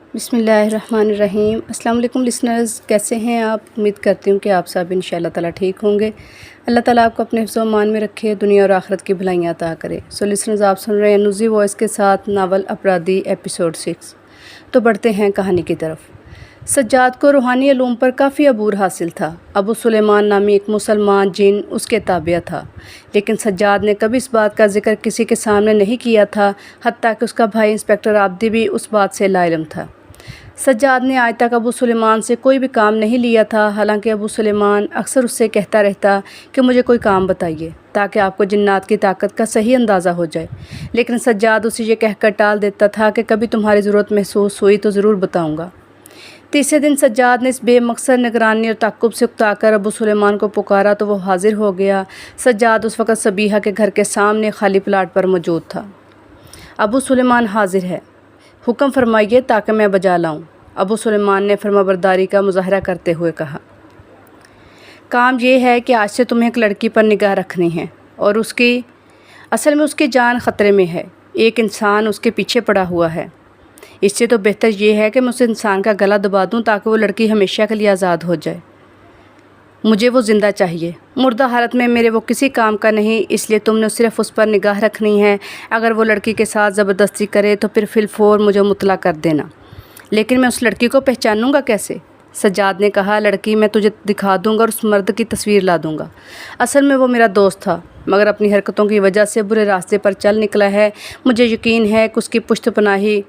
बिस्मिल्लाहिर्रहमानिर्रहीम। अस्सलाम वालेकुम लिसनर्स, कैसे हैं आप? उम्मीद करती हूँ कि आप सब इंशाअल्लाह ताला ठीक होंगे। अल्लाह ताला आपको अपने हिफ्ज़ व अमान में रखे, दुनिया और आखिरत की भलाइयाँ अता करे। सो लिसनर्स, आप सुन रहे हैं नुज़ी वॉइस के साथ नावल अपराधी एपिसोड 6। तो बढ़ते हैं कहानी की तरफ। सज्जाद को रूहानी इल्म पर काफ़ी अबूर हासिल था। अबू सुलेमान नामी एक मुसलमान जिन उसके ताबिया था, लेकिन सज्जाद ने कभी इस बात का जिक्र किसी के सामने नहीं किया था, हत्ता कि उसका भाई इंस्पेक्टर आब्दी भी उस बात से लाइलम था। सज्जाद ने आज तक अबू सुलेमान से कोई भी काम नहीं लिया था, हालांकि अबू सुलेमान अक्सर उससे कहता रहता कि मुझे कोई काम बताइए ताकि आपको जिन्नात की ताकत का सही अंदाज़ा हो जाए, लेकिन सज्जाद उसे ये कहकर टाल देता था कि कभी तुम्हारी ज़रूरत महसूस हुई तो ज़रूर बताऊँगा। तीसरे दिन सज्जाद ने इस बेमकसद निगरानी और ताक़ुब से उकताकर अबू सुलेमान को पुकारा तो वो हाजिर हो गया। सज्जाद उस वक़्त सबीहा के घर के सामने खाली प्लाट पर मौजूद था। अबू सुलेमान हाजिर है, हुक्म फरमाइए ताकि मैं बजा लाऊं। अबू सुलेमान ने फरमाबरदारी का मुज़ाहरा करते हुए कहा। काम ये है कि आज से तुम्हें एक लड़की पर निगाह रखनी है और असल में उसकी जान ख़तरे में है। एक इंसान उसके पीछे पड़ा हुआ है। इससे तो बेहतर ये है कि मैं उस इंसान का गला दबा दूं ताकि वो लड़की हमेशा के लिए आज़ाद हो जाए। मुझे वो ज़िंदा चाहिए, मुर्दा हालत में मेरे वो किसी काम का नहीं, इसलिए तुमने सिर्फ़ उस पर निगाह रखनी है। अगर वो लड़की के साथ ज़बरदस्ती करे तो फिर फिलफौर मुझे मुतला कर देना। लेकिन मैं उस लड़की को पहचानूंगा कैसे? सज्जाद ने कहा, लड़की मैं तुझे दिखा दूंगा और उस मर्द की तस्वीर ला दूंगा। असल में वो मेरा दोस्त था, मगर अपनी हरकतों की वजह से बुरे रास्ते पर चल निकला है। मुझे यकीन है कि उसकी पुश्त पनाही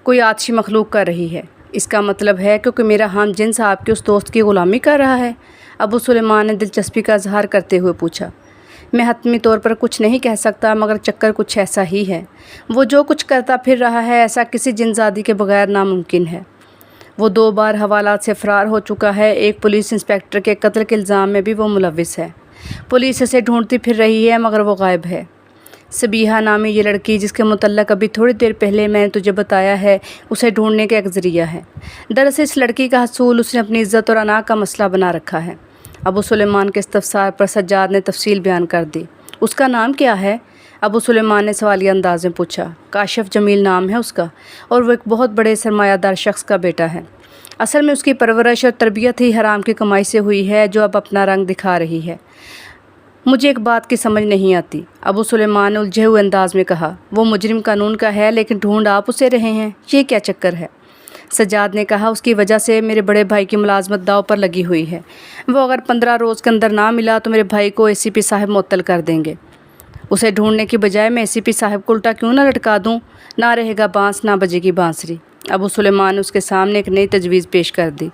कोई आतिशी मखलूक कर रही है। इसका मतलब है क्योंकि मेरा हम जिन्स आपके उस दोस्त की ग़ुलामी कर रहा है? अबू सुलेमान ने दिलचस्पी का इजहार करते हुए पूछा। मैं हतमी तौर पर कुछ नहीं कह सकता, मगर चक्कर कुछ ऐसा ही है। वो जो कुछ करता फिर रहा है, ऐसा किसी जिनजादी के बगैर नामुमकिन है। वो 2 बार हवालात से फ़रार हो चुका है। एक पुलिस इंस्पेक्टर के कत्ल के इल्ज़ाम में भी वो मुलविस है। पुलिस इसे ढूंढती फिर रही है, मगर वो गायब है। सबीहा नामी ये लड़की जिसके मुतल्लक अभी थोड़ी देर पहले मैंने तुझे बताया है, उसे ढूंढने का एक ज़रिया है। दरअसल इस लड़की का हसूल उसने अपनी इज़्ज़त और अना का मसला बना रखा है। अबू सुलेमान के इस्तफसार पर सज्जाद ने तफसील बयान कर दी। उसका नाम क्या है? अबू सुलेमान ने सवालिया अंदाज में पूछा। काशिफ जमील नाम है उसका, और वो एक बहुत बड़े सरमायादार शख्स का बेटा है। असल में उसकी परवरिश और तरबियत ही हराम की कमाई से हुई है, जो अब अपना रंग दिखा रही है। मुझे एक बात की समझ नहीं आती, अबू सुलेमान ने उलझे हुए अंदाज में कहा। वो मुजरिम कानून का है, लेकिन ढूंढ आप उसे रहे हैं, ये क्या चक्कर है? सज्जाद ने कहा, उसकी वजह से मेरे बड़े भाई की मुलाजमत दाव पर लगी हुई है। वो अगर 15 रोज़ के अंदर ना मिला तो मेरे भाई को ACP साहब मुअत्तल कर देंगे। उसे ढूंढने की बजाय मैं ACP साहब को उल्टा क्यों ना लटका दूँ? ना रहेगा बांस, ना बजेगी बांसुरी। अबू सुलेमान ने उसके सामने एक नई तजवीज़ पेश कर दी।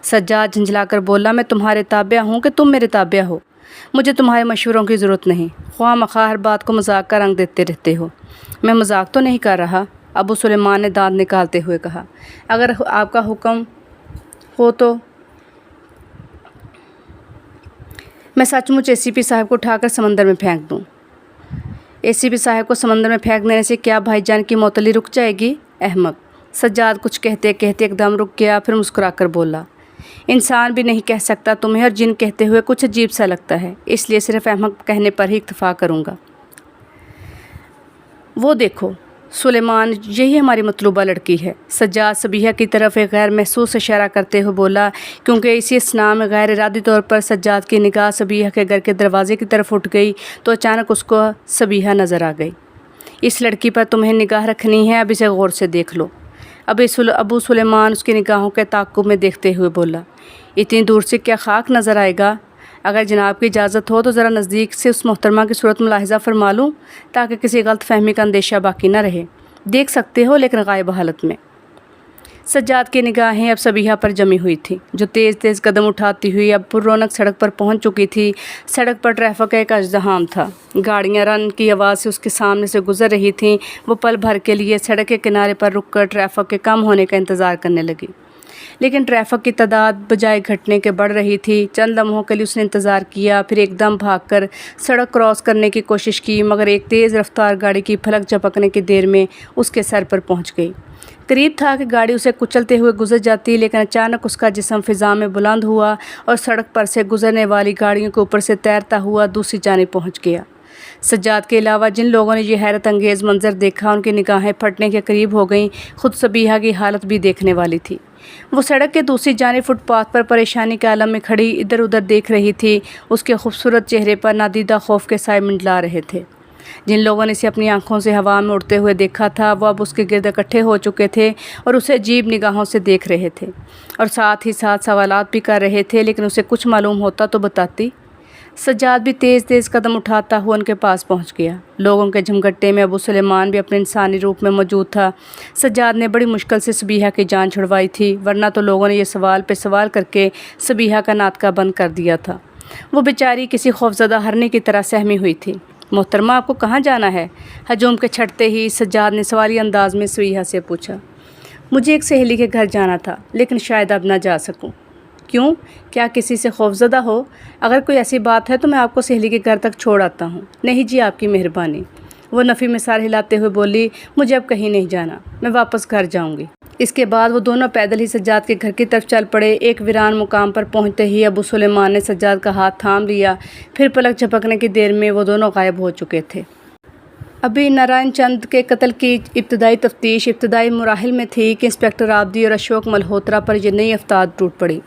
सज्जाद झंझलाकर बोला, मैं तुम्हारे ताबिया हूँ कि तुम मेरे ताबिया हो? मुझे तुम्हारे मशवरों की ज़रूरत नहीं। ख्वाह मख्वाह हर बात को मजाक का रंग देते रहते हो। मैं मजाक तो नहीं कर रहा, अबू सुलेमान ने दांत निकालते हुए कहा। अगर आपका हुक्म हो तो मैं सचमुच ACP साहब को उठाकर समंदर में फेंक दूँ। ACP साहब को समंदर में फेंक देने से क्या भाईजान की मौतली रुक जाएगी? अहमक। सज्जाद कुछ कहते कहते एकदम रुक गया, फिर मुस्कुराकर बोला, इंसान भी नहीं कह सकता तुम्हें, और जिन कहते हुए कुछ अजीब सा लगता है, इसलिए सिर्फ अहमक कहने पर ही इक्तफा करूँगा। वो देखो सुलेमान, यही हमारी मतलूबा लड़की है। सज्जाद सबीहा की तरफ एक गैर महसूस इशारा करते हुए बोला, क्योंकि इसी असना में गैर इरादी तौर पर सज्जाद की निगाह सबीहा के घर के दरवाजे की तरफ उठ गई तो अचानक उसको सबीहा नज़र आ गई। इस लड़की पर तुम्हें निगाह रखनी है, अब इसे गौर से देख लो। अबू सुलेमान उसकी निगाहों के ताक़ुब में देखते हुए बोला, इतनी दूर से क्या खाक नज़र आएगा? अगर जनाब की इजाज़त हो तो ज़रा नज़दीक से उस मोहतरमा की सूरत मुलाहिज़ा फरमा लूँ, ताकि किसी गलत फहमी का अंदेशा बाकी न रहे। देख सकते हो, लेकिन गायब हालत में। सज्जाद की निगाहें अब सबीहा पर जमी हुई थी, जो तेज़ तेज़ कदम उठाती हुई अब पुररौनक सड़क पर पहुंच चुकी थी। सड़क पर ट्रैफिक का एक अज़्दहाम था। गाड़ियां रन की आवाज़ से उसके सामने से गुजर रही थीं। वो पल भर के लिए सड़क के किनारे पर रुककर ट्रैफिक के कम होने का इंतज़ार करने लगी, लेकिन ट्रैफिक की तादाद बजाय घटने के बढ़ रही थी। चंद लम्हों के लिए उसने इंतज़ार किया, फिर एकदम भागकर सड़क क्रॉस करने की कोशिश की, मगर एक तेज़ रफ्तार गाड़ी की फलक झपकने की देर में उसके सर पर पहुंच गई। करीब था कि गाड़ी उसे कुचलते हुए गुजर जाती, लेकिन अचानक उसका जिस्म फ़िज़ा में बुलंद हुआ और सड़क पर से गुजरने वाली गाड़ियों के ऊपर से तैरता हुआ दूसरी जानिब पहुँच गया। سجاد کے علاوہ جن لوگوں نے یہ حیرت انگیز منظر دیکھا ان کی نگاہیں پھٹنے کے قریب ہو گئیں۔ خود صبیحہ کی حالت بھی دیکھنے والی تھی۔ وہ سڑک کے دوسری جانب فٹ پاتھ پر پریشانی کے عالم میں کھڑی ادھر ادھر دیکھ رہی تھی۔ اس کے خوبصورت چہرے پر نادیدہ خوف کے سائے منڈلا رہے تھے۔ جن لوگوں نے اسے اپنی آنکھوں سے ہوا میں اڑتے ہوئے دیکھا تھا وہ اب اس کے گرد اکٹھے ہو چکے تھے اور اسے عجیب نگاہوں سے دیکھ رہے تھے اور ساتھ ہی ساتھ سوالات بھی کر رہے تھے، لیکن اسے کچھ معلوم ہوتا تو بتاتی۔ سجاد بھی تیز تیز قدم اٹھاتا ہوا ان کے پاس پہنچ گیا۔ لوگوں کے جھمگٹے میں ابو سلیمان بھی اپنے انسانی روپ میں موجود تھا۔ سجاد نے بڑی مشکل سے صبیحہ کی جان چھڑوائی تھی، ورنہ تو لوگوں نے یہ سوال پہ سوال کر کے صبیحہ کا ناطقہ بند کر دیا تھا۔ وہ بیچاری کسی خوفزدہ ہرنے کی طرح سہمی ہوئی تھی۔ محترمہ، آپ کو کہاں جانا ہے؟ ہجوم کے چھٹتے ہی سجاد نے سوالی انداز میں صبیحہ سے پوچھا۔ مجھے ایک سہیلی کے گھر جانا تھا، لیکن شاید اب نہ جا سکوں۔ کیوں؟ کیا کسی سے خوفزدہ ہو؟ اگر کوئی ایسی بات ہے تو میں آپ کو سہیلی کے گھر تک چھوڑ آتا ہوں۔ نہیں جی، آپ کی مہربانی، وہ نفی میں سر ہلاتے ہوئے بولی۔ مجھے اب کہیں نہیں جانا، میں واپس گھر جاؤں گی۔ اس کے بعد وہ دونوں پیدل ہی سجاد کے گھر کی طرف چل پڑے۔ ایک ویران مقام پر پہنچتے ہی ابو سلیمان نے سجاد کا ہاتھ تھام لیا، پھر پلک جھپکنے کی دیر میں وہ دونوں غائب ہو چکے تھے۔ ابھی نارائن چند کے قتل کی ابتدائی تفتیش ابتدائی مراحل میں تھی کہ انسپکٹر عابدی اور اشوک ملہوترا پر یہ نئی افتاد ٹوٹ پڑی۔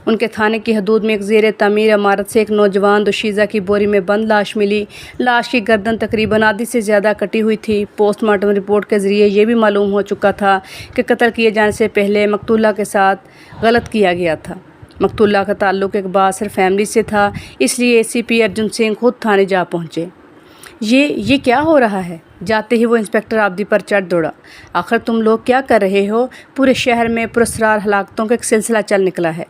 ان کے تھانے کی حدود میں ایک زیر تعمیر عمارت سے ایک نوجوان دوشیزہ کی بوری میں بند لاش ملی۔ لاش کی گردن تقریباً آدھی سے زیادہ کٹی ہوئی تھی۔ پوسٹ مارٹم رپورٹ کے ذریعے یہ بھی معلوم ہو چکا تھا کہ قتل کیے جانے سے پہلے مقتولہ کے ساتھ غلط کیا گیا تھا۔ مقتولہ کا تعلق ایک بااثر فیملی سے تھا، اس لیے ACP ارجن سنگھ خود تھانے جا پہنچے۔ یہ کیا ہو رہا ہے؟ جاتے ہی وہ انسپکٹر عابدی پر چڑھ دوڑا۔ آخر تم لوگ کیا کر رہے ہو؟ پورے شہر میں پراسرار ہلاکتوں کا ایک سلسلہ چل نکلا ہے۔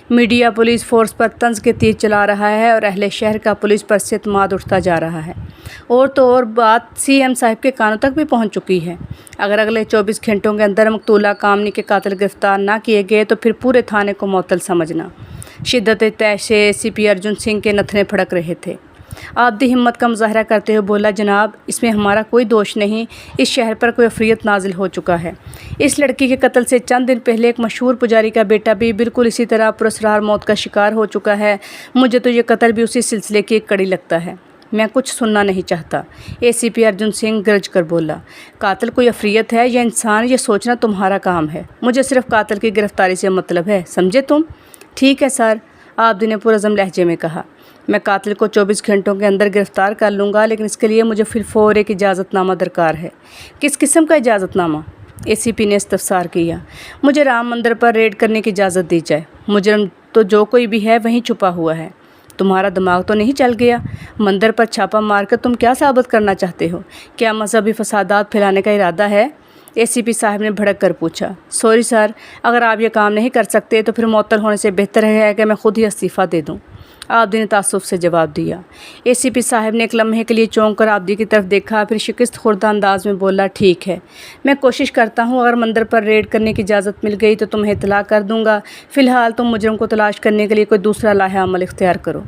میڈیا پولیس فورس پر طنز کے تیر چلا رہا ہے اور اہل شہر کا پولیس پر سے اعتماد اٹھتا جا رہا ہے۔ اور تو اور بات CM صاحب کے کانوں تک بھی پہنچ چکی ہے۔ اگر اگلے 24 گھنٹوں کے اندر مقتولہ کامنی کے قاتل گرفتار نہ کیے گئے تو پھر پورے تھانے کو معطل سمجھنا۔ شدت طے سے ACP ارجن سنگھ کے نتنے پھڑک رہے تھے۔ عابدی ہمت کا مظاہرہ کرتے ہوئے بولا، جناب، اس میں ہمارا کوئی دوش نہیں۔ اس شہر پر کوئی عفریت نازل ہو چکا ہے۔ اس لڑکی کے قتل سے چند دن پہلے ایک مشہور پجاری کا بیٹا بھی بالکل اسی طرح پراسرار موت کا شکار ہو چکا ہے۔ مجھے تو یہ قتل بھی اسی سلسلے کی ایک کڑی لگتا ہے۔ میں کچھ سننا نہیں چاہتا، ACP ارجن سنگھ گرج کر بولا۔ قاتل کوئی عفریت ہے یا انسان، یہ سوچنا تمہارا کام ہے۔ مجھے صرف قاتل کی گرفتاری سے مطلب ہے، سمجھے تم؟ ٹھیک ہے سر، عابدی نے پرعزم لہجے میں کہا۔ میں قاتل کو 24 گھنٹوں کے اندر گرفتار کر لوں گا، لیکن اس کے لیے مجھے فی الفور ایک اجازت نامہ درکار ہے۔ کس قسم کا اجازت نامہ؟ ACP نے استفسار کیا۔ مجھے رام مندر پر ریڈ کرنے کی اجازت دی جائے۔ مجرم تو جو کوئی بھی ہے وہیں چھپا ہوا ہے۔ تمہارا دماغ تو نہیں چل گیا؟ مندر پر چھاپا مار کر تم کیا ثابت کرنا چاہتے ہو؟ کیا مذہبی فسادات پھیلانے کا ارادہ ہے؟ ACP صاحب نے بھڑک کر پوچھا۔ سوری سر، اگر آپ یہ کام نہیں کر سکتے تو پھر معطل ہونے سے بہتر ہے کہ میں خود ہی استعفیٰ دے دوں، عابدی نے تعصب سے جواب دیا۔ ACP صاحب نے ایک لمحے کے لیے چونک کر عابدی کی طرف دیکھا، پھر شکست خوردہ انداز میں بولا، ٹھیک ہے، میں کوشش کرتا ہوں۔ اگر مندر پر ریڈ کرنے کی اجازت مل گئی تو تمہیں اطلاع کر دوں گا۔ فی الحال تم مجرم کو تلاش کرنے کے لیے کوئی دوسرا لاہ عمل اختیار کرو۔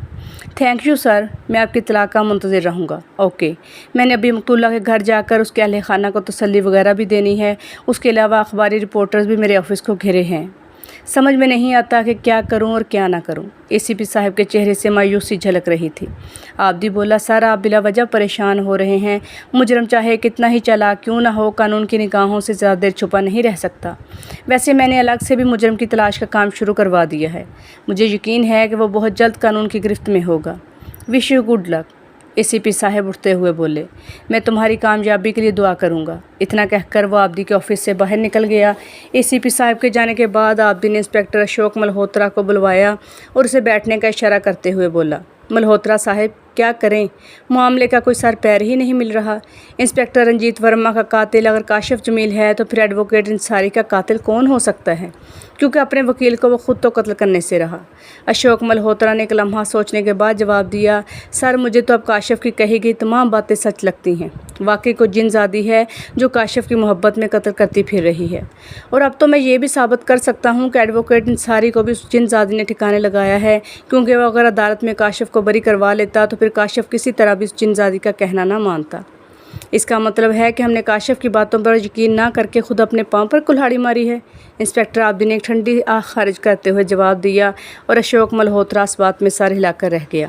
تھینک یو سر، میں آپ کی اطلاع کا منتظر رہوں گا۔ اوکے، میں نے ابھی مقتولہ کے گھر جا کر اس کے اہل خانہ کو تسلی وغیرہ بھی دینی ہے۔ اس کے علاوہ اخباری رپورٹرز بھی میرے آفس کو گھرے ہیں۔ سمجھ میں نہیں آتا کہ کیا کروں اور کیا نہ کروں۔ ACP صاحب کے چہرے سے مایوسی جھلک رہی تھی۔ عابدی بولا، سر آپ بلا وجہ پریشان ہو رہے ہیں۔ مجرم چاہے کتنا ہی چالاک کیوں نہ ہو، قانون کی نگاہوں سے زیادہ دیر چھپا نہیں رہ سکتا۔ ویسے میں نے الگ سے بھی مجرم کی تلاش کا کام شروع کروا دیا ہے۔ مجھے یقین ہے کہ وہ بہت جلد قانون کی گرفت میں ہوگا۔ Wish you good luck, ACP صاحب اٹھتے ہوئے بولے۔ میں تمہاری کامیابی کے لیے دعا کروں گا۔ اتنا کہہ کر وہ عابدی کے آفس سے باہر نکل گیا۔ ACP صاحب کے جانے کے بعد عابدی نے انسپکٹر اشوک ملہوترا کو بلوایا اور اسے بیٹھنے کا اشارہ کرتے ہوئے بولا، ملہوترا صاحب، کیا کریں؟ معاملے کا کوئی سر پیر ہی نہیں مل رہا۔ انسپکٹر رنجیت ورما کا قاتل اگر کاشف جمیل ہے تو پھر ایڈوکیٹ انصاری کا قاتل کون ہو سکتا ہے؟ کیونکہ اپنے وکیل کو وہ خود تو قتل کرنے سے رہا۔ اشوک ملہوترا نے ایک لمحہ سوچنے کے بعد جواب دیا، سر مجھے تو اب کاشف کی کہی گئی تمام باتیں سچ لگتی ہیں۔ واقعی کوئی جن زادی ہے جو کاشف کی محبت میں قتل کرتی پھر رہی ہے، اور اب تو میں یہ بھی ثابت کر سکتا ہوں کہ ایڈوکیٹ انصاری کو بھی اس جن زادی نے ٹھکانے لگایا ہے، کیونکہ وہ اگر عدالت میں کاشف کو بری کروا لیتا تو پھر کاشف کسی طرح بھی اس جن زادی کا کہنا نہ مانتا۔ اس کا مطلب ہے کہ ہم نے کاشف کی باتوں پر یقین نہ کر کے خود اپنے پاؤں پر کلہاڑی ماری ہے۔ انسپکٹر عابدی نے ایک ٹھنڈی آہ خارج کرتے ہوئے جواب دیا، اور اشوک ملہوترا اس بات میں سر ہلا کر رہ گیا۔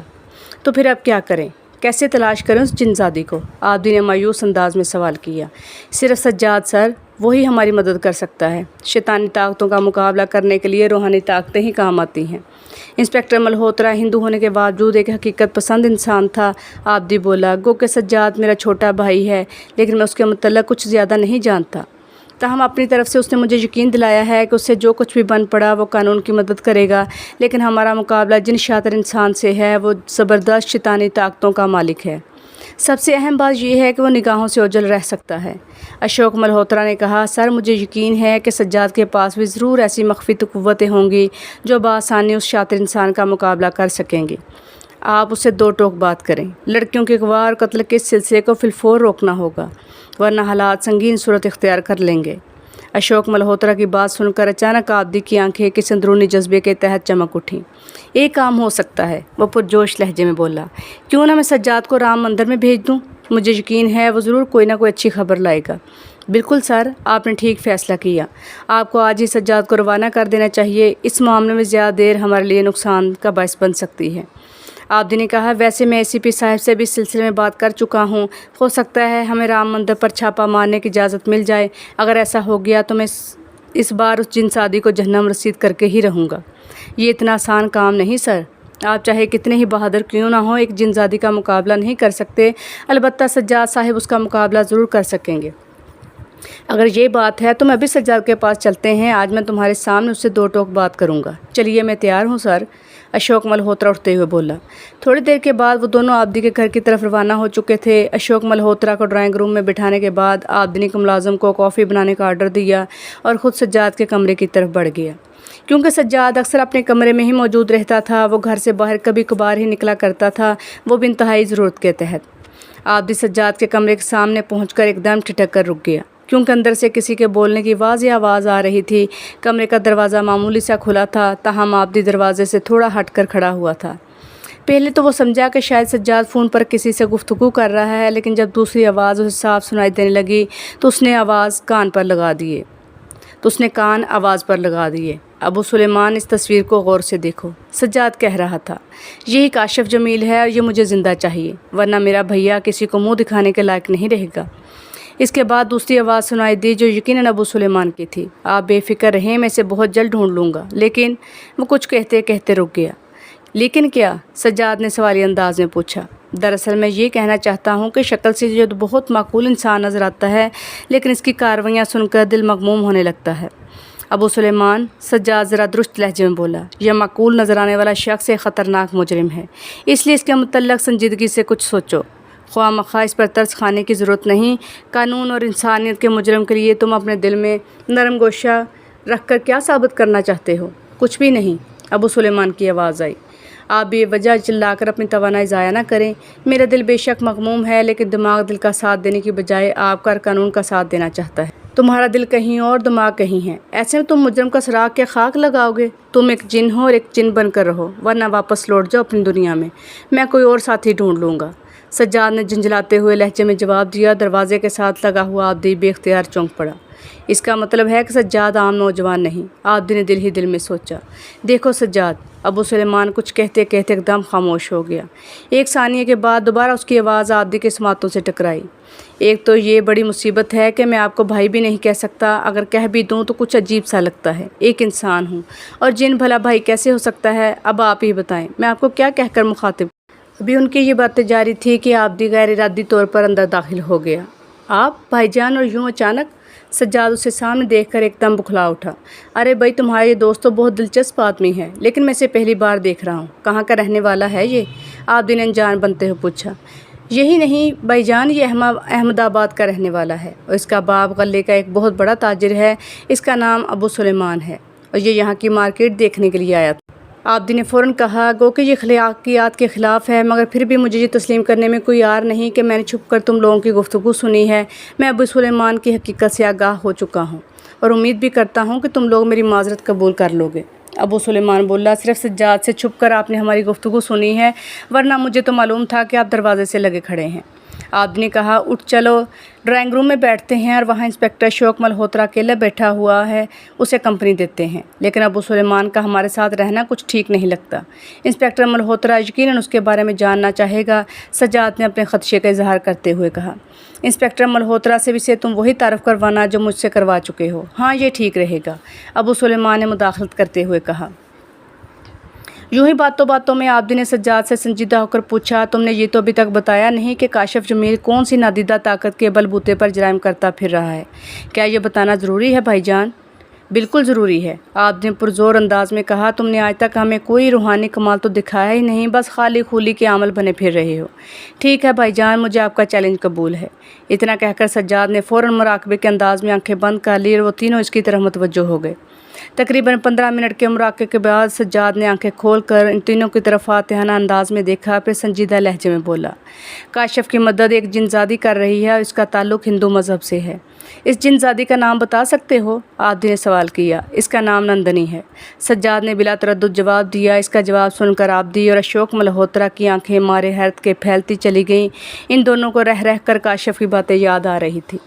تو پھر اب کیا کریں؟ कैसे तलाश करें उस जिनज़ादी को? आबदी ने मायूस अंदाज में सवाल किया। सिर्फ सज्जाद सर, वही हमारी मदद कर सकता है। शैतानी ताकतों का मुकाबला करने के लिए रूहानी ताकतें ही काम आती हैं। इंस्पेक्टर मल्होत्रा हिंदू होने के बावजूद एक हकीकत पसंद इंसान था। आबदी बोला, गो कि सज्जाद मेरा छोटा भाई है, लेकिन मैं उसके मुतल्लिक़ कुछ ज़्यादा नहीं जानता। ताहम अपनी तरफ से उसने मुझे यकीन दिलाया है कि उससे जो कुछ भी बन पड़ा वो कानून की मदद करेगा, लेकिन हमारा मुकाबला जिन शातिर इंसान से है वो ज़बरदस्त शैतानी ताकतों का मालिक है। सबसे अहम बात यह है कि वो निगाहों से ओझल रह सकता है। अशोक मल्होत्रा ने कहा, सर मुझे यकीन है कि सज्जाद के पास भी ज़रूर ऐसी मख्फी क़ुव्वतें होंगी जो बआसानी उस शातिर इंसान का मुकाबला कर सकेंगी। आप उससे दो टोक बात करें। लड़कियों के अगवा और कत्ल के सिलसिले को फिलफौर रोकना होगा, वरना हालात संगीन सूरत इख्तियार कर लेंगे। अशोक मल्होत्रा की बात सुनकर अचानक आबदी की आंखें किसी अंदरूनी जज्बे के तहत चमक उठीं। एक काम हो सकता है, वो पुरजोश लहजे में बोला। क्यों ना मैं सज्जाद को राम मंदिर में भेज दूँ? मुझे यकीन है वो ज़रूर कोई ना कोई अच्छी खबर लाएगा। बिल्कुल सर, आपने ठीक फ़ैसला किया। आपको आज ही सज्जाद को रवाना कर देना चाहिए। इस मामले में ज़्यादा देर हमारे लिए नुकसान का बायस बन सकती है। आबदी ने कहा, वैसे मैं ACP साहब से भी इस सिलसिले में बात कर चुका हूँ। हो सकता है हमें राम मंदिर पर छापा मारने की इजाज़त मिल जाए। अगर ऐसा हो गया तो मैं इस बार उस जिनसादी को जहन्नम रसीद करके ही रहूँगा। ये इतना आसान काम नहीं सर। आप चाहे कितने ही बहादुर क्यों ना हो, एक जिनसादी का मुकाबला नहीं कर सकते। अलबत्ता सज्जाद साहिब उसका मुकाबला ज़रूर कर सकेंगे। अगर ये बात है तो मैं अभी सज्जाद के पास चलते हैं। आज मैं तुम्हारे सामने उससे दो टोक बात करूँगा। चलिए, मैं तैयार हूँ सर, अशोक मल्होत्रा उठते हुए बोला। थोड़ी देर के बाद वो दोनों आबदी के घर की तरफ रवाना हो चुके थे। अशोक मल्होत्रा को ड्राइंग रूम में बिठाने के बाद आबदी ने मुलाजिम को कॉफ़ी बनाने का आर्डर दिया और ख़ुद सज्जाद के कमरे की तरफ बढ़ गया। क्योंकि सज्जाद अक्सर अपने कमरे में ही मौजूद रहता था, वो घर से बाहर कभी कभार ही निकला करता था, वो भी इंतहाई ज़रूरत के तहत। आबदी सज्जाद के कमरे के सामने पहुँच एकदम ठिठक कर रुक गया, क्योंकि अंदर से किसी के बोलने की वाज़ेह आवाज़ आ रही थी। कमरे का दरवाज़ा मामूली सा खुला था, ताहम आबदी दरवाजे से थोड़ा हटकर खड़ा हुआ था। पहले तो वो समझा कि शायद सज्जाद फ़ोन पर किसी से गुफ्तगू कर रहा है, लेकिन जब दूसरी आवाज़ उसे साफ सुनाई देने लगी तो उसने कान आवाज़ पर लगा दिए। अबू सुलेमान, इस तस्वीर को गौर से देखो, सज्जाद कह रहा था। यही काशिफ जमील है और ये मुझे ज़िंदा चाहिए, वरना मेरा भैया किसी को मुँह दिखाने के लायक नहीं रहेगा। इसके बाद दूसरी आवाज़ सुनाई दी जो यकीनन अबू सुलेमान की थी। आप बेफिक्र रहें, मैं इसे बहुत जल्द ढूंढ लूँगा। लेकिन वो कुछ कहते कहते रुक गया। लेकिन क्या? सज्जाद ने सवाली अंदाज में पूछा। दरअसल मैं ये कहना चाहता हूँ कि शक्ल से जो बहुत माकूल इंसान नज़र आता है, लेकिन इसकी कार्रवाइयाँ सुनकर दिल मगमूम होने लगता है। अबू सुलेमान, सज्जाद ज़रा दुरुस्त लहजे में बोला, यह माकूल नज़र आने वाला शख्स एक ख़तरनाक मुजरिम है, इसलिए इसके मुतल्लिक़ संजीदगी से कुछ सोचो। ख्वाह मख्वाह इस पर तरस खाने की ज़रूरत नहीं। कानून और इंसानियत के मुजरिम के लिए तुम अपने दिल में नरम गोशा रख कर क्या साबित करना चाहते हो? कुछ भी नहीं, अबू सुलेमान की आवाज़ आई। आप बेवजह चिल्लाकर अपनी तवानाई ज़ाया ना करें। मेरा दिल बेशक मगमूम है, लेकिन दिमाग दिल का साथ देने की बजाय आपका कानून का साथ देना चाहता है। तुम्हारा दिल कहीं और, दिमाग कहीं है। ऐसे में तुम मुजरिम का सुराग के खाक लगाओगे। तुम एक जिन हो और एक जिन बनकर रहो, वरना वापस लौट जाओ अपनी दुनिया में। मैं कोई और साथी ढूंढ लूँगा। सज्जाद ने झंझलाते हुए लहजे में जवाब दिया। दरवाजे के साथ लगा हुआ आबदी बेख्तियार चौंक पड़ा। इसका मतलब है कि सज्जाद आम नौजवान नहीं, आबदी ने दिल ही दिल में सोचा। देखो सज्जाद, अबू सुलेमान कुछ कहते कहते एकदम खामोश हो गया। एक सानिये के बाद दोबारा उसकी आवाज़ आबदी के समातों से टकराई। एक तो ये बड़ी मुसीबत है कि मैं आपको भाई भी नहीं कह सकता, अगर कह भी दूँ तो कुछ अजीब सा लगता है। एक इंसान हूँ और जिन भला भाई कैसे हो सकता है? अब आप ही बताएं, मैं आपको क्या कहकर मुखातिब। अभी उनकी ये बातें जारी थी कि आबदी गैर इरादी तौर पर अंदर दाखिल हो गया। आप भाईजान? और यूँ अचानक? सज्जाद उसे सामने देखकर एकदम बुखला उठा। अरे भाई, तुम्हारा ये दोस्त तो बहुत दिलचस्प आदमी है, लेकिन मैं इसे पहली बार देख रहा हूँ। कहाँ का रहने वाला है ये? आबदी ने अनजान बनते हुए पूछा। यही नहीं भाईजान, ये अहमदाबाद का रहने वाला है और इसका बाप गले का एक बहुत बड़ा ताजिर है। इसका नाम अबू सुलेमान है और ये यहाँ की मार्केट देखने के लिए आया था। आबदी ने फ़ौरन कहा, गो कि ये अखलाकियात के ख़िलाफ़ है, मगर फिर भी मुझे ये तस्लीम करने में कोई यार नहीं कि मैंने छुप कर तुम लोगों की गुफ्तगू सुनी है। मैं अबू सुलेमान की हकीकत से आगाह हो चुका हूँ और उम्मीद भी करता हूँ कि तुम लोग मेरी माज़रत कबूल कर लोगे। अबू सुलेमान बोला, सिर्फ सज्जाद से छुप कर आपने हमारी गुफ्तगू सुनी है, वरना मुझे तो मालूम था कि आप दरवाजे से लगे खड़े हैं। आबदी ने कहा, उठ चलो, ड्राइंग रूम में बैठते हैं और वहाँ इंस्पेक्टर अशोक मल्होत्रा अकेला बैठा हुआ है, उसे कंपनी देते हैं। लेकिन अबू सुलेमान का हमारे साथ रहना कुछ ठीक नहीं लगता। इंस्पेक्टर मल्होत्रा यकीनन उसके बारे में जानना चाहेगा, सज्जाद ने अपने खदशे का इजहार करते हुए कहा। इंस्पेक्टर मल्होत्रा से भी से तुम वही तारफ़ करवाना जो मुझसे करवा चुके हो। हाँ, ये ठीक रहेगा, अबू सुलेमान ने मुदाखलत करते हुए कहा। यूं ही बातों में आबदी ने सज्जाद से संजीदा होकर पूछा, तुमने ये तो अभी तक बताया नहीं कि काशिफ जमील कौन सी नादीदा ताकत के बलबूते पर जराइम करता फिर रहा है। क्या ये बताना ज़रूरी है भाईजान? बिल्कुल ज़रूरी है, आबदी ने पुरजोर अंदाज में कहा। तुमने आज तक हमें कोई रूहानी कमाल तो दिखाया ही नहीं, बस खाली खूली के अमल बने फिर रहे हो। ठीक है भाईजान, मुझे आपका चैलेंज कबूल है। इतना कहकर सज्जाद ने फ़ौरन मुराकबे के अंदाज में आंखें बंद कर ली और वो तीनों इसकी तरफ मुतवज्जो हो गए। तकरीबन 15 मिनट के मुराक़े के बाद सज्जाद ने आंखें खोलकर इन तीनों की तरफ फातिहाना अंदाज में देखा, फिर संजीदा लहजे में बोला, काशिफ की मदद एक जिनजादी कर रही है और इसका ताल्लुक़ हिंदू मज़हब से है। इस जिनजादी का नाम बता सकते हो? आबदी ने सवाल किया। इसका नाम नंदनी है, सज्जाद ने बिला तरद्दुद जवाब दिया। इसका जवाब सुनकर आबदी और अशोक मल्होत्रा की आंखें मारे हैरत के फैलती चली गईं। इन दोनों को रह कर काशिफ की बातें याद आ रही थी।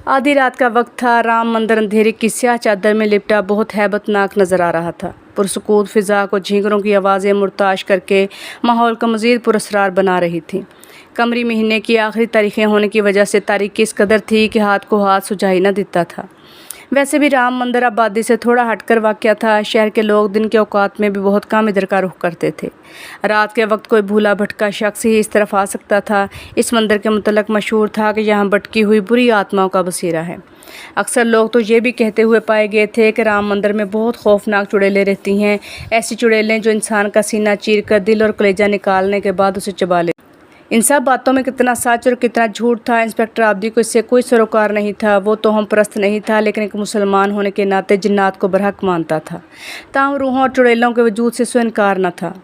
आधी रात का वक्त था। राम मंदिर अंधेरे की स्याह चादर में लिपटा बहुत हैबतनाक नज़र आ रहा था। पुरसकूत फ़िज़ा को झींगरों की आवाज़ें मुर्ताश करके माहौल को मज़ीद पुरअसरार बना रही थी। कमरी महीने की आखिरी तारीखें होने की वजह से तारीकी इस कदर थी कि हाथ को हाथ सुझाई न देता था। वैसे भी राम मंदिर आबादी से थोड़ा हटकर वाक़या था। शहर के लोग दिन के औकात में भी बहुत कम इधर का रुख करते थे। रात के वक्त कोई भूला भटका शख्स ही इस तरफ आ सकता था। इस मंदिर के मुतल्लक मशहूर था कि यहाँ भटकी हुई बुरी आत्माओं का बसेरा है। अक्सर लोग तो ये भी कहते हुए पाए गए थे कि राम मंदिर में बहुत खौफनाक चुड़ैलें रहती हैं, ऐसी चुड़ैलें जो इंसान का सीना चीर कर दिल और कलेजा निकालने के बाद उसे चबा ले। इन सब बातों में कितना सच और कितना झूठ था, इंस्पेक्टर आबदी को इससे कोई सरोकार नहीं था। वो तो हम परस्त नहीं था, लेकिन एक मुसलमान होने के नाते जिन्नात को बरहक मानता था। ताहम रूहों और चुड़ैलों के वजूद से इनकार न था।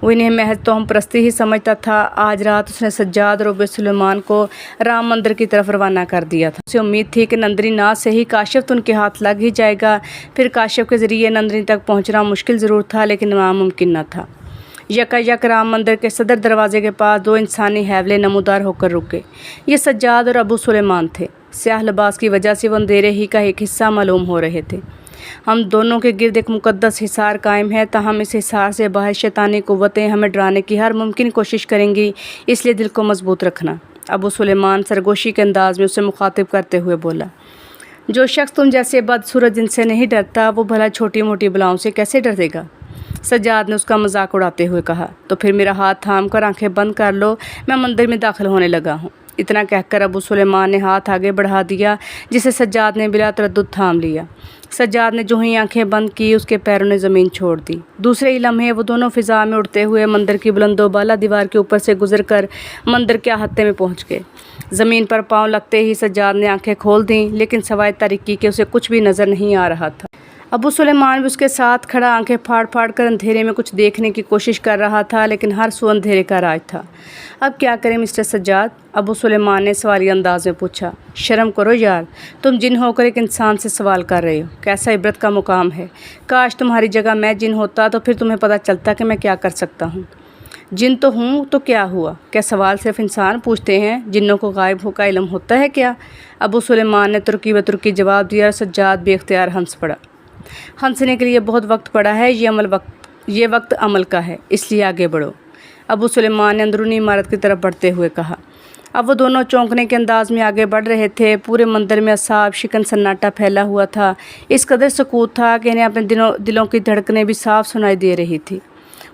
वो इन्हें महज तो हम परस्ती ही समझता था। आज रात उसने सज्जाद और अबू सुलेमान को राम मंदिर की तरफ रवाना कर दिया था। उसे उम्मीद थी कि नंदनी ना से ही काशिफ तो उनके हाथ लग ही जाएगा। फिर काशिफ के ज़रिए नंदनी तक पहुँचना मुश्किल ज़रूर था, लेकिन नामुमकिन न था। यकायक राम मंदिर के सदर दरवाजे के पास दो इंसानी हैवले नमूदार होकर रुक गए। ये सज्जाद और अबू सुलेमान थे। स्याह लिबास की वजह से वो अंधेरे ही का एक हिस्सा मालूम हो रहे थे। हम दोनों के गिर्द एक मुकद्दस हिसार कायम है, ताहम इस हिसार से बाहर शैतानी कुव्वतें हमें डराने की हर मुमकिन कोशिश करेंगी, इसलिए दिल को मजबूत रखना। अबू सुलेमान सरगोशी के अंदाज में उसे मुखातिब करते हुए बोला, जो शख्स तुम जैसे बदसूरत जिनसे नहीं डरता, वो भला छोटी मोटी बलाओं से कैसे डरेगा? सज्जाद ने उसका मजाक उड़ाते हुए कहा। तो फिर मेरा हाथ थाम कर आंखें बंद कर लो, मैं मंदिर में दाखिल होने लगा हूँ। इतना कहकर अबू सुलेमान ने हाथ आगे बढ़ा दिया, जिसे सज्जाद ने बिला तरद्दुद थाम लिया। सज्जाद ने जो ही आंखें बंद की, उसके पैरों ने ज़मीन छोड़ दी। दूसरे ही लम्हे वो दोनों फ़िज़ा में उड़ते हुए मंदिर की बुलंदो बाला दीवार के ऊपर से गुजर कर मंदिर के अहाते में पहुँच गए। ज़मीन पर पाँव लगते ही सज्जाद ने आंखें खोल दीं, लेकिन सवाए तारीकी के उसे कुछ भी नज़र नहीं आ रहा था। अबू सुलेमान भी उसके साथ खड़ा आंखें फाड़ फाड़ कर अंधेरे में कुछ देखने की कोशिश कर रहा था, लेकिन हर सू अंधेरे का राज था। अब क्या करें मिस्टर सज्जाद? अबू सुलेमान ने सवालिया अंदाज में पूछा। शर्म करो यार, तुम जिन होकर एक इंसान से सवाल कर रहे हो। कैसा इबरत का मुकाम है। काश तुम्हारी जगह मैं जिन होता तो फिर तुम्हें पता चलता कि मैं क्या कर सकता हूँ। जिन तो हूँ तो क्या हुआ? क्या सवाल सिर्फ इंसान पूछते हैं? जिन्नों को गायब का इल्म होता है क्या? अबू सुलेमान ने तुर्की व तुर्की जवाब दिया और सज्जाद बेख्तियार हंस पड़ा। हंसने के लिए बहुत वक्त पड़ा है, ये वक्त अमल का है, इसलिए आगे बढ़ो, अबू सुलेमान ने अंदरूनी इमारत की तरफ बढ़ते हुए कहा। अब वो दोनों चौंकने के अंदाज में आगे बढ़ रहे थे। पूरे मंदिर में असाब शिकन सन्नाटा फैला हुआ था। इस कदर सुकूत था कि इन्हें अपने दिलों की धड़कनें भी साफ सुनाई दे रही थी।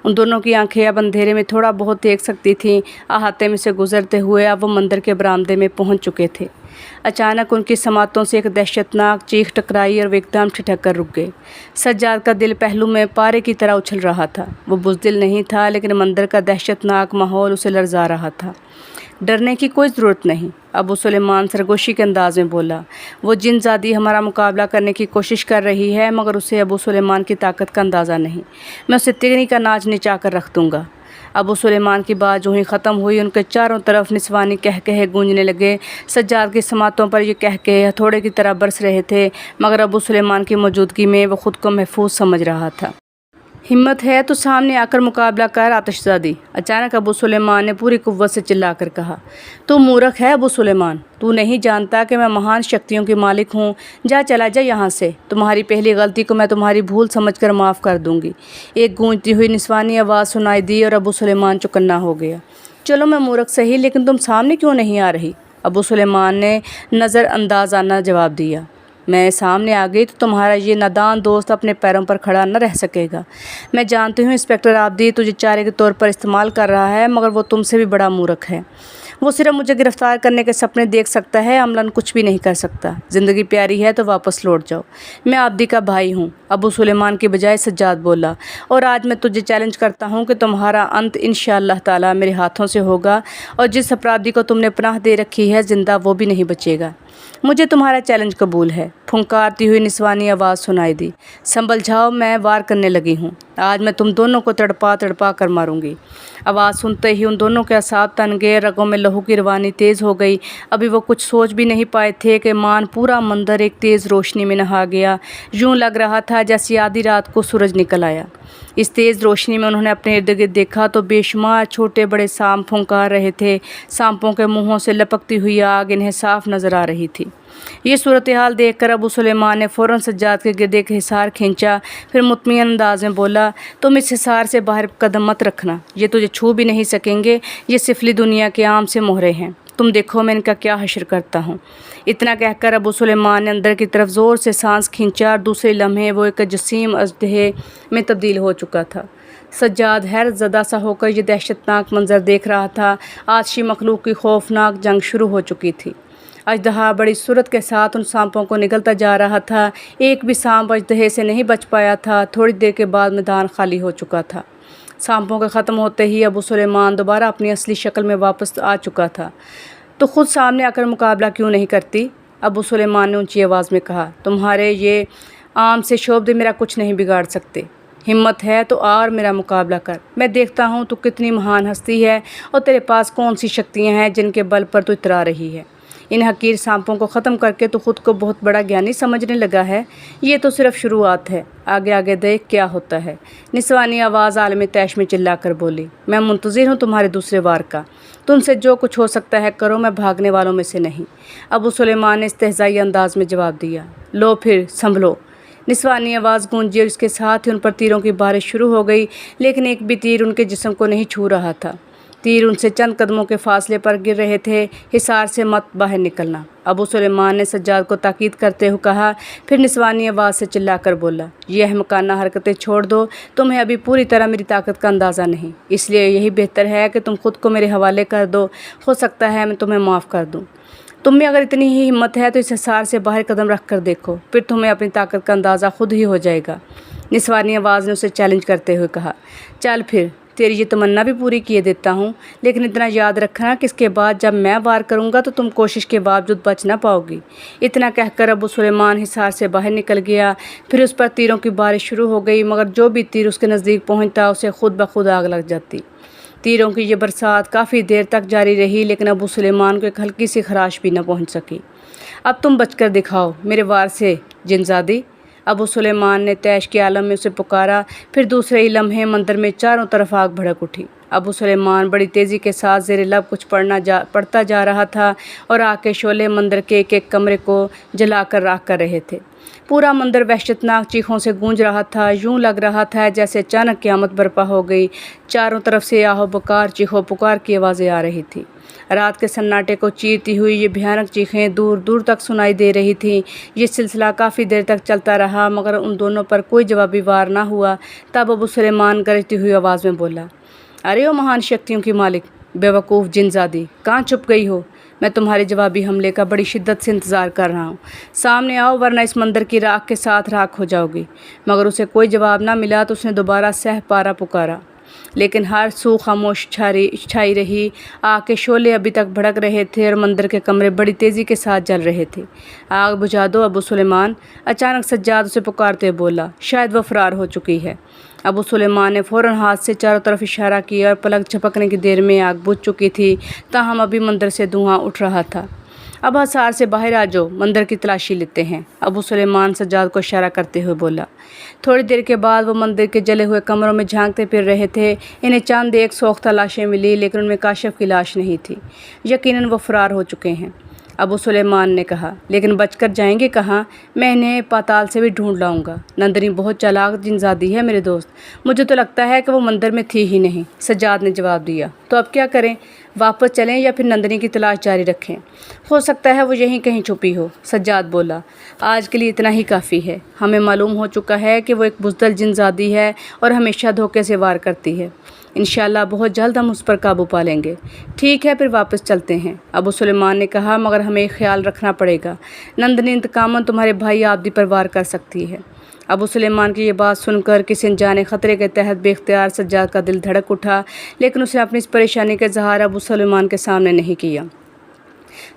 उन दोनों की आंखें अब अंधेरे में थोड़ा बहुत देख सकती थीं। अहाते में से गुजरते हुए अब वो मंदिर के बरामदे में पहुंच चुके थे। अचानक उनकी समातों से एक दहशतनाक चीख टकराई और वे एकदम ठिठक कर रुक गए। सज्जाद का दिल पहलू में पारे की तरह उछल रहा था। वो बुज़दिल नहीं था, लेकिन मंदिर का दहशतनाक माहौल उसे लर्जा रहा था। डरने की कोई ज़रूरत नहीं, अबू सुलेमान सरगोशी के अंदाज में बोला। वो जिनज़ादी हमारा मुकाबला करने की कोशिश कर रही है, मगर उसे अबू सुलेमान की ताकत का अंदाज़ा नहीं। मैं उसे तिगनी का नाच निचा कर रख दूँगा। अबू सुलेमान की बात जो ही ख़त्म हुई, उनके चारों तरफ निस्वानी कहकहे गूंजने लगे। सज्जाद की समातों पर ये कहकहे हथौड़े की तरह बरस रहे थे, मगर अबू सुलेमान की मौजूदगी में वो ख़ुद को महफूज समझ रहा था। हिम्मत है तो सामने आकर मुकाबला कर आतिशज़ादी। अचानक अबू सुलेमान ने पूरी कुव्वत से चिल्लाकर कहा। तू मूर्ख है अबू सुलेमान, तू नहीं जानता कि मैं महान शक्तियों की मालिक हूँ। जा चला जा यहाँ से, तुम्हारी पहली गलती को मैं तुम्हारी भूल समझकर माफ़ कर दूँगी। एक गूंजती हुई निस्वानी आवाज़ सुनाई दी और अबू सुलेमान चौकन्ना हो गया। चलो मैं मूर्ख सही, लेकिन तुम सामने क्यों नहीं आ रही? अबू सुलेमान ने नज़रअंदाज़ाना जवाब दिया। मैं सामने आ गई तो तुम्हारा ये नादान दोस्त अपने पैरों पर खड़ा न रह सकेगा। मैं जानती हूँ इंस्पेक्टर आबदी तुझे चारे के तौर पर इस्तेमाल कर रहा है, मगर वो तुमसे भी बड़ा मूर्ख है। वो सिर्फ मुझे गिरफ्तार करने के सपने देख सकता है, अमलन कुछ भी नहीं कर सकता। ज़िंदगी प्यारी है तो वापस लौट जाओ। मैं आबदी का भाई हूँ, अबू सुलेमान की बजाय सज्जाद बोला, और आज मैं तुझे चैलेंज करता हूँ कि तुम्हारा अंत इंशाअल्लाह ताला मेरे हाथों से होगा, और जिस अपराधी को तुमने पनाह दे रखी है जिंदा वो भी नहीं बचेगा। मुझे तुम्हारा चैलेंज कबूल है। फुंकारती हुई निस्वानी आवाज़ सुनाई दी। संभल जाओ, मैं वार करने लगी हूँ। आज मैं तुम दोनों को तड़पा तड़पा कर मारूंगी। आवाज़ सुनते ही उन दोनों के असाब तन गए, रगों में लहू की रवानी तेज़ हो गई। अभी वो कुछ सोच भी नहीं पाए थे कि मान पूरा मंदिर एक तेज़ रोशनी में नहा गया। यूँ लग रहा था जैसे आधी रात को सूरज निकल आया। इस तेज़ रोशनी में उन्होंने अपने इर्द गिर्द देखा तो बेशुमार छोटे बड़े सांप फुंकार रहे थे। सांपों के मुंहों से लपकती हुई आग इन्हें साफ नज़र आ रही थी। ये सूरत हाल देखकर अबू सुलेमान ने फ़ौरन सज्जाद के गिर्द एक हिसार खींचा। फिर मुतमईन अंदाज में बोला, तुम इस हिसार से बाहर कदम मत रखना, ये तुझे छू भी नहीं सकेंगे। ये सिफली दुनिया के आम से मोहरे हैं, तुम देखो मैं इनका क्या हश्र करता हूँ। इतना कहकर अबू सुलेमान ने अंदर की तरफ ज़ोर से सांस खींचा और दूसरे लम्हे वो एक जसीम अजदहे में तब्दील हो चुका था। सज्जाद हैरत ज़दा सा होकर ये दहशतनाक मंजर देख रहा था। आदशी मखलूक की खौफनाक जंग शुरू हो चुकी थी। अजदहा बड़ी सूरत के साथ उन सांपों को निगलता जा रहा था। एक भी सांप अजदहे से नहीं बच पाया था। थोड़ी देर के बाद मैदान खाली हो चुका था। सांपों के ख़त्म होते ही अबू सुलेमान दोबारा अपनी असली शक्ल में वापस आ चुका था। तो ख़ुद सामने आकर मुकाबला क्यों नहीं करती? अबू सुलेमान ने ऊंची आवाज़ में कहा। तुम्हारे ये आम से शोबदे मेरा कुछ नहीं बिगाड़ सकते। हिम्मत है तो आ और मेरा मुकाबला कर। मैं देखता हूँ तू कितनी महान हस्ती है और तेरे पास कौन सी शक्तियाँ हैं जिनके बल पर तू इतरा रही है। इन हकीर सांपों को ख़त्म करके तो ख़ुद को बहुत बड़ा ज्ञानी समझने लगा है। ये तो सिर्फ शुरुआत है, आगे आगे देख क्या होता है। निस्वानी आवाज़ आलम तैश में चिल्लाकर बोली। मैं मुंतज़िर हूँ तुम्हारे दूसरे वार का। तुमसे जो कुछ हो सकता है करो, मैं भागने वालों में से नहीं। अबू सुलेमान ने इस्तेहज़ाई अंदाज में जवाब दिया। लो फिर संभलो। निस्वानी आवाज़ गूंजी और इसके साथ ही उन पर तीरों की बारिश शुरू हो गई, लेकिन एक भी तीर उनके जिस्म को नहीं छू रहा था। तीर उनसे चंद कदमों के फासले पर गिर रहे थे। हिसार से मत बाहर निकलना, अबू सुलेमान ने सज्जाद को ताकीद करते हुए कहा। फिर निस्वानी आवाज़ से चिल्लाकर बोला, ये अहमकाना हरकतें छोड़ दो। तुम्हें अभी पूरी तरह मेरी ताकत का अंदाज़ा नहीं, इसलिए यही बेहतर है कि तुम खुद को मेरे हवाले कर दो। हो सकता है मैं तुम्हें माफ़ कर दूँ। तुम में अगर इतनी ही हिम्मत है तो इस हिसार से बाहर कदम रख कर देखो, फिर तुम्हें अपनी ताकत का अंदाज़ा खुद ही हो जाएगा। निस्वानी आवाज़ ने उसे चैलेंज करते हुए कहा। चल फिर, तेरी ये तमन्ना भी पूरी किए देता हूँ, लेकिन इतना याद रखना कि इसके बाद जब मैं वार करूँगा तो तुम कोशिश के बावजूद बच ना पाओगी। इतना कहकर अबू सुलेमान हिसार से बाहर निकल गया। फिर उस पर तीरों की बारिश शुरू हो गई, मगर जो भी तीर उसके नज़दीक पहुँचता उसे खुद ब खुद आग लग जाती। तीरों की ये बरसात काफ़ी देर तक जारी रही, लेकिन अबू सुलेमान को एक हल्की सी खराश भी न पहुँच सकी। अब तुम बचकर दिखाओ मेरे वार से जिनजादी, अबू सुलेमान ने तैश के आलम में उसे पुकारा। फिर दूसरे ही लम्हे मंदिर में चारों तरफ आग भड़क उठी। अबू सुलेमान बड़ी तेज़ी के साथ ज़ेरे लब कुछ पढ़ता जा रहा था और आग के शोले मंदिर के एक एक कमरे को जलाकर राख कर रहे थे। पूरा मंदिर वहशतनाक चीखों से गूंज रहा था। यूँ लग रहा था जैसे अचानक क़यामत बर्पा हो गई। चारों तरफ से आहो बकार चीखों पुकार की आवाज़ें आ रही थी। रात के सन्नाटे को चीरती हुई ये भयानक चीखें दूर दूर तक सुनाई दे रही थीं। ये सिलसिला काफ़ी देर तक चलता रहा, मगर उन दोनों पर कोई जवाबी वार ना हुआ। तब अबू सुलेमान गरजती हुई आवाज़ में बोला, अरे ओ महान शक्तियों की मालिक, बेवकूफ़ जिनजादी, कहाँ छुप गई हो? मैं तुम्हारे जवाबी हमले का बड़ी शिद्दत से इंतज़ार कर रहा हूँ। सामने आओ, वरना इस मंदिर की राख के साथ राख हो जाओगी। मगर उसे कोई जवाब ना मिला तो उसने दोबारा सह पारा पुकारा, लेकिन हर सू खामोश छाई रही। आग के शोले अभी तक भड़क रहे थे और मंदिर के कमरे बड़ी तेज़ी के साथ जल रहे थे। आग बुझा दो अबू सुलेमान, अचानक सज्जाद उसे पुकारते बोला। शायद वह फ़रार हो चुकी है। अबू सुलेमान ने फ़ौरन हाथ से चारों तरफ इशारा किया और पलक झपकने की देर में आग बुझ चुकी थी। ताहम अभी मंदिर से धुआं उठ रहा था। اب حصار سے باہر آ جاؤ، مندر کی تلاشی لیتے ہیں، ابو سلیمان سجاد کو اشارہ کرتے ہوئے بولا۔ تھوڑی دیر کے بعد وہ مندر کے جلے ہوئے کمروں میں جھانکتے پھر رہے تھے۔ انہیں چند ایک سوختہ لاشیں ملی، لیکن ان میں کاشف کی لاش نہیں تھی۔ یقیناً وہ فرار ہو چکے ہیں، ابو سلیمان نے کہا، لیکن بچ کر جائیں گے کہاں؟ میں انہیں پاتال سے بھی ڈھونڈ لاؤں گا۔ نندنی بہت چالاک جنزادی ہے میرے دوست، مجھے تو لگتا ہے کہ وہ مندر میں تھی ہی نہیں، سجاد نے جواب دیا۔ تو اب کیا کریں؟ واپس چلیں یا پھر نندنی کی تلاش جاری رکھیں؟ ہو سکتا ہے وہ یہیں کہیں چھپی ہو، سجاد بولا۔ آج کے لیے اتنا ہی کافی ہے، ہمیں معلوم ہو چکا ہے کہ وہ ایک بزدل جنزادی ہے اور ہمیشہ دھوکے سے وار کرتی ہے۔ انشاءاللہ بہت جلد ہم اس پر قابو پا لیں گے۔ ٹھیک ہے، پھر واپس چلتے ہیں، ابو سلیمان نے کہا، مگر ہمیں ایک خیال رکھنا پڑے گا، نندنی انتقاماً تمہارے بھائی آبدی پر وار کر سکتی ہے۔ ابو سلیمان کی یہ بات سن کر کسی انجانے خطرے کے تحت بے اختیار سجاد کا دل دھڑک اٹھا، لیکن اس نے اپنی اس پریشانی کا اظہار ابو سلیمان کے سامنے نہیں کیا۔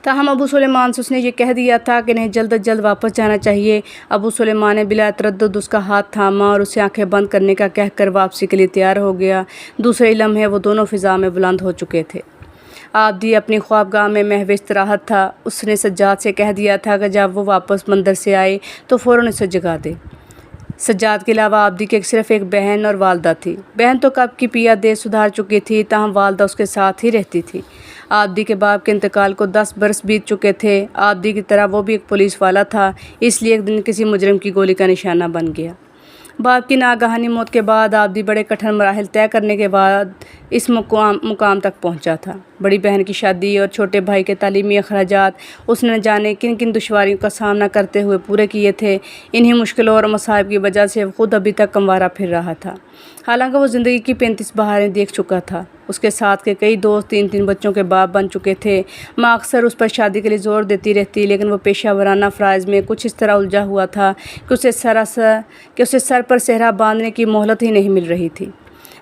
تاہم ابو سلیمان سے اس نے یہ کہہ دیا تھا کہ انہیں جلد از جلد واپس جانا چاہیے۔ ابو سلیمان نے بلا تردد اس کا ہاتھ تھاما اور اسے آنکھیں بند کرنے کا کہہ کر واپسی کے لیے تیار ہو گیا۔ دوسرے لمحے وہ دونوں فضا میں بلند ہو چکے تھے۔ آبدی اپنی خوابگاہ میں محو استراحت تھا۔ اس نے سجاد سے کہہ دیا تھا کہ جب وہ واپس مندر سے آئے تو فوراً اسے جگا دے۔ سجاد کے علاوہ آبدی کی صرف ایک بہن اور والدہ تھی۔ بہن تو کب کی پیا دے سدھار چکی تھی، تاہم والدہ اس کے ساتھ ہی رہتی تھی۔ آبدی کے باپ کے انتقال کو 10 برس بیت چکے تھے۔ آبدی کی طرح وہ بھی ایک پولیس والا تھا، اس لیے ایک دن کسی مجرم کی گولی کا نشانہ بن گیا۔ باپ کی ناگہانی موت کے بعد آبدی بڑے کٹھن مراحل طے کرنے کے بعد اس مقام تک پہنچا تھا۔ بڑی بہن کی شادی اور چھوٹے بھائی کے تعلیمی اخراجات اس نے نہ جانے کن کن دشواریوں کا سامنا کرتے ہوئے پورے کیے تھے۔ انہی مشکلوں اور مصائب کی وجہ سے وہ خود ابھی تک کموارہ پھر رہا تھا، حالانکہ وہ زندگی کی 35 بہاریں دیکھ چکا تھا۔ اس کے ساتھ کے کئی دوست 3 بچوں کے باپ بن چکے تھے۔ ماں اکثر اس پر شادی کے لیے زور دیتی رہتی، لیکن وہ پیشہ ورانہ فرائض میں کچھ اس طرح الجھا ہوا تھا کہ اسے سر پر صحرا باندھنے کی مہلت ہی نہیں مل رہی تھی۔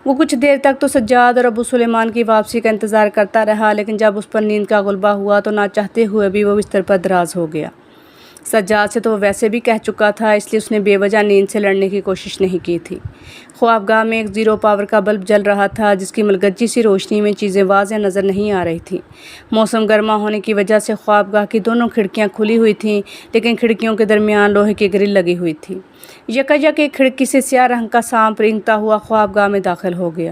وہ کچھ دیر تک تو سجاد اور ابو سلیمان کی واپسی کا انتظار کرتا رہا، لیکن جب اس پر نیند کا غلبہ ہوا تو نہ چاہتے ہوئے بھی وہ بستر پر دراز ہو گیا۔ سجاد سے تو وہ ویسے بھی کہہ چکا تھا، اس لیے اس نے بے وجہ نیند سے لڑنے کی کوشش نہیں کی تھی۔ خوابگاہ میں ایک 0 پاور کا بلب جل رہا تھا، جس کی ملگجی سی روشنی میں چیزیں واضح نظر نہیں آ رہی تھیں۔ موسم گرما ہونے کی وجہ سے خوابگاہ کی دونوں کھڑکیاں کھلی ہوئی تھیں، لیکن کھڑکیوں کے درمیان لوہے کی گرل لگی ہوئی تھی۔ یکایک ایک کھڑکی سے سیاہ رنگ کا سانپ رینگتا ہوا خوابگاہ میں داخل ہو گیا۔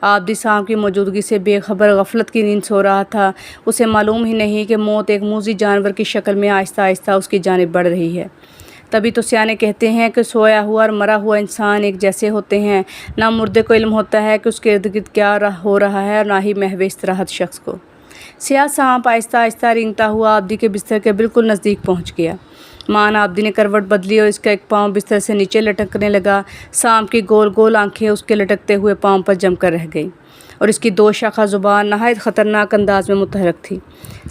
آبدی سانپ کی موجودگی سے بے خبر غفلت کی نیند سو رہا تھا۔ اسے معلوم ہی نہیں کہ موت ایک موذی جانور کی شکل میں آہستہ آہستہ اس کی جانب بڑھ رہی ہے۔ تبھی تو سیانے کہتے ہیں کہ سویا ہوا اور مرا ہوا انسان ایک جیسے ہوتے ہیں۔ نہ مردے کو علم ہوتا ہے کہ اس کے ارد گرد کیا ہو رہا ہے، اور نہ ہی محو استراحت شخص کو۔ سیاہ سانپ آہستہ آہستہ رینگتا ہوا آبدی کے بستر کے بالکل نزدیک پہنچ گیا۔ مان آبدی نے کروٹ بدلی اور اس کا ایک پاؤں بستر سے نیچے لٹکنے لگا۔ سانپ کی گول گول آنکھیں اس کے لٹکتے ہوئے پاؤں پر جم کر رہ گئیں، اور اس کی 2 شاخہ زبان نہایت خطرناک انداز میں متحرک تھی۔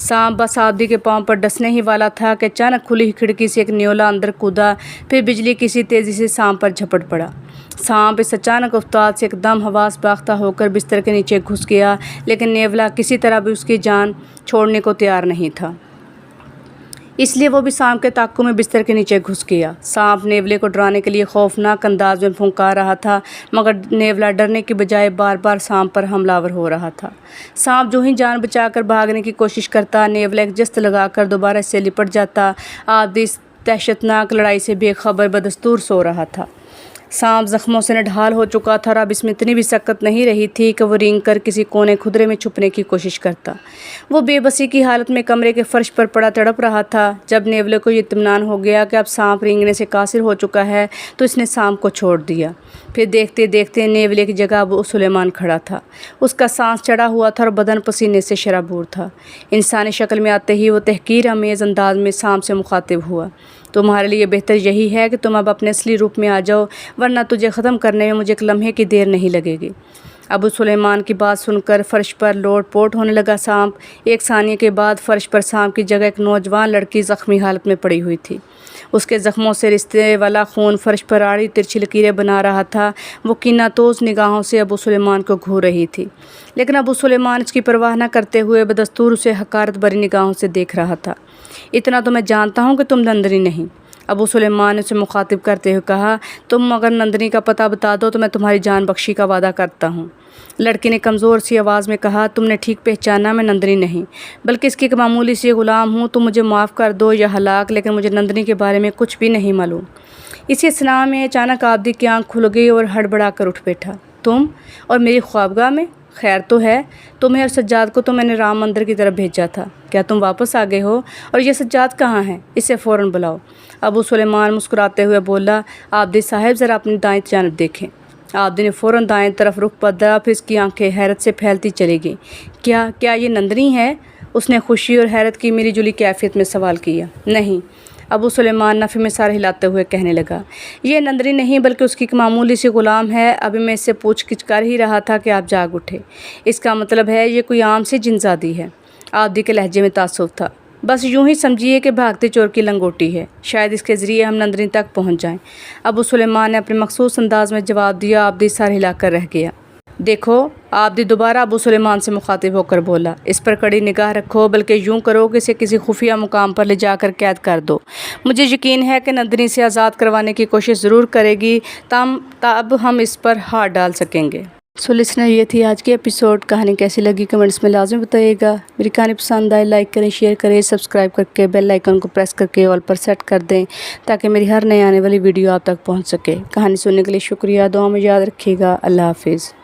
سانپ بس آبدی کے پاؤں پر ڈسنے ہی والا تھا کہ اچانک کھلی کھڑکی سے ایک نیولا اندر کودا، پھر بجلی کسی تیزی سے سانپ پر جھپٹ پڑا۔ سانپ اس اچانک افتاد سے ایک دم حواس باختہ ہو کر بستر کے نیچے گھس گیا، لیکن نیولا کسی طرح بھی اس کی جان چھوڑنے کو تیار نہیں تھا، اس لیے وہ بھی سانپ کے تعقب میں بستر کے نیچے گھس گیا۔ سانپ نیولے کو ڈرانے کے لیے خوفناک انداز میں پھونکار رہا تھا، مگر نیولا ڈرنے کی بجائے بار بار سانپ پر حملہ آور ہو رہا تھا۔ سانپ جو ہی جان بچا کر بھاگنے کی کوشش کرتا، نیولا ایک جست لگا کر دوبارہ اس سے لپٹ جاتا۔ آبدی اس دہشتناک لڑائی سے بے خبر بدستور سو رہا تھا۔ سانپ زخموں سے نڈھال ہو چکا تھا اور اب اس میں اتنی بھی سکت نہیں رہی تھی کہ وہ رینگ کر کسی کونے کھدرے میں چھپنے کی کوشش کرتا۔ وہ بے بسی کی حالت میں کمرے کے فرش پر پڑا تڑپ رہا تھا۔ جب نیولے کو یہ اطمینان ہو گیا کہ اب سانپ رینگنے سے قاصر ہو چکا ہے تو اس نے سانپ کو چھوڑ دیا۔ پھر دیکھتے دیکھتے نیولے کی جگہ ابو سلیمان کھڑا تھا۔ اس کا سانس چڑھا ہوا تھا اور بدن پسینے سے شرابور تھا۔ انسانی شکل میں آتے ہی وہ تحقیر آمیز انداز میں سانپ سے مخاطب ہوا، تمہارے لیے بہتر یہی ہے کہ تم اب اپنے اصلی روپ میں آ جاؤ، ورنہ تجھے ختم کرنے میں مجھے ایک لمحے کی دیر نہیں لگے گی۔ ابو سلیمان کی بات سن کر فرش پر لوٹ پوٹ ہونے لگا سانپ۔ ایک ثانیے کے بعد فرش پر سانپ کی جگہ ایک نوجوان لڑکی زخمی حالت میں پڑی ہوئی تھی۔ اس کے زخموں سے رستے والا خون فرش پر آڑی ترچھی لکیریں بنا رہا تھا۔ وہ کینہ توز نگاہوں سے ابو سلیمان کو گھور رہی تھی، لیکن ابو سلیمان اس کی پرواہ نہ کرتے ہوئے بدستور اسے حقارت بری نگاہوں سے دیکھ رہا تھا۔ اتنا تو میں جانتا ہوں کہ تم نندنی نہیں، ابو سلیمان نے اسے مخاطب کرتے ہوئے کہا، تم اگر نندنی کا پتہ بتا دو تو میں تمہاری جان بخشی کا وعدہ کرتا ہوں۔ لڑکی نے کمزور سی آواز میں کہا، تم نے ٹھیک پہچانا، میں نندنی نہیں بلکہ اس کی ایک معمولی سی غلام ہوں۔ تم مجھے معاف کر دو یا ہلاک، لیکن مجھے نندنی کے بارے میں کچھ بھی نہیں معلوم۔ اسی اثناء میں اچانک آبدی کی آنکھ کھل گئی اور ہڑبڑا کر اٹھ بیٹھا۔ تم اور میری خوابگاہ میں؟ خیر تو ہے؟ تمہیں اور سجاد کو تو میں نے رام مندر کی طرف بھیجا تھا، کیا تم واپس آ گئے ہو؟ اور یہ سجاد کہاں ہے؟ اسے فوراً بلاؤ۔ ابو سلیمان مسکراتے ہوئے بولا، آبدی صاحب ذرا اپنی دائیں جانب دیکھیں۔ آبدی نے فوراً دائیں طرف رخ بدلا، پھر اس کی آنکھیں حیرت سے پھیلتی چلی گئیں۔ کیا یہ نندنی ہے؟ اس نے خوشی اور حیرت کی ملی جلی کیفیت میں سوال کیا۔ نہیں، ابو سلیمان نفی میں سر ہلاتے ہوئے کہنے لگا، یہ نندنی نہیں بلکہ اس کی ایک معمولی سی غلام ہے۔ ابھی میں اس سے پوچھ گچھ کر ہی رہا تھا کہ آپ جاگ اٹھے۔ اس کا مطلب ہے یہ کوئی عام سی جنزادی ہے۔ آبدی کے لہجے میں تعصب تھا۔ بس یوں ہی سمجھیے کہ بھاگتے چور کی لنگوٹی ہے، شاید اس کے ذریعے ہم نندنی تک پہنچ جائیں۔ ابو سلیمان نے اپنے مخصوص انداز میں جواب دیا۔ آبدی سر ہلا کر رہ گیا۔ دیکھو، آبدی دوبارہ ابو سلیمان سے مخاطب ہو کر بولا، اس پر کڑی نگاہ رکھو، بلکہ یوں کرو کہ اسے کسی خفیہ مقام پر لے جا کر قید کر دو۔ مجھے یقین ہے کہ نندنی سے آزاد کروانے کی کوشش ضرور کرے گی، تب ہم اس پر ہاتھ ڈال سکیں گے۔ لسنر، یہ تھی آج کی ایپیسوڈ۔ کہانی کیسی لگی کمنٹس میں لازم بتائیے گا۔ میری کہانی پسند آئے لائک کریں، شیئر کریں، سبسکرائب کر کے بیل آئیکن کو پریس کر کے آل پر سیٹ کر دیں تاکہ میری ہر نئی آنے والی ویڈیو آپ تک پہنچ سکے۔ کہانی سننے کے لیے شکریہ، دعا میں یاد رکھیے گا۔ اللہ حافظ۔